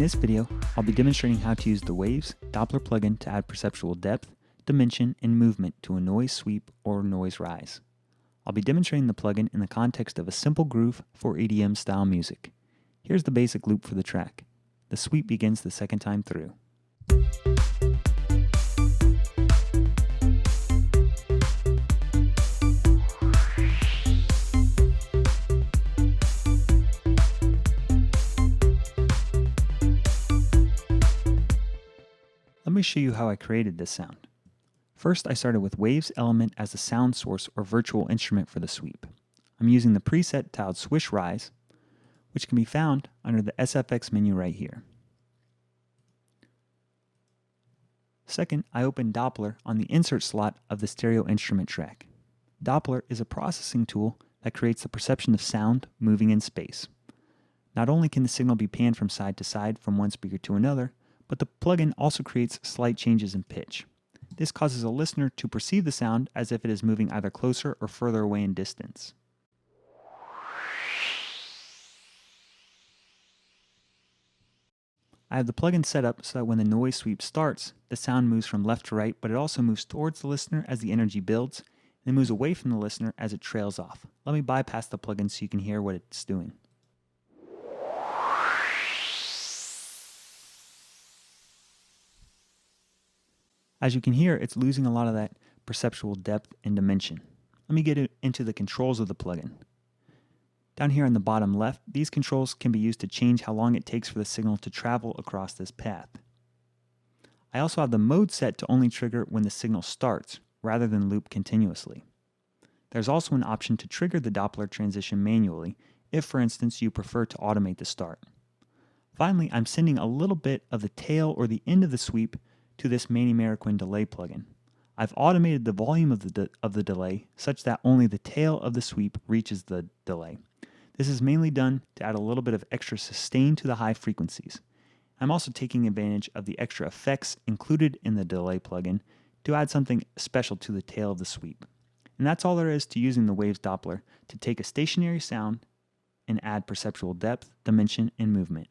this video, I'll be demonstrating how to use the Waves Doppler plugin to add perceptual depth, dimension, and movement to a noise sweep or noise rise. I'll be demonstrating the plugin in the context of a simple groove for EDM style music. Here's the basic loop for the track. The sweep begins the second time through. Let me show you how I created this sound. First, I started with Waves element as the sound source or virtual instrument for the sweep. I'm using the preset tiled swish rise, which can be found under the SFX menu right here. Second, I opened Doppler on the insert slot of the stereo instrument track. Doppler is a processing tool that creates the perception of sound moving in space. Not only can the signal be panned from side to side from one speaker to another, but the plugin also creates slight changes in pitch. This causes a listener to perceive the sound as if it is moving either closer or further away in distance. I have the plugin set up so that when the noise sweep starts, the sound moves from left to right, but it also moves towards the listener as the energy builds, and then moves away from the listener as it trails off. Let me bypass the plugin so you can hear what it's doing. As you can hear, it's losing a lot of that perceptual depth and dimension. Let me get into the controls of the plugin. Down here on the bottom left, these controls can be used to change how long it takes for the signal to travel across this path. I also have the mode set to only trigger when the signal starts, rather than loop continuously. There's also an option to trigger the Doppler transition manually, if for instance you prefer to automate the start. Finally, I'm sending a little bit of the tail or the end of the sweep to this Manny-Marroquin delay plugin. I've automated the volume of the delay such that only the tail of the sweep reaches the delay. This is mainly done to add a little bit of extra sustain to the high frequencies. I'm also taking advantage of the extra effects included in the delay plugin to add something special to the tail of the sweep. And that's all there is to using the Waves Doppler to take a stationary sound and add perceptual depth, dimension, and movement.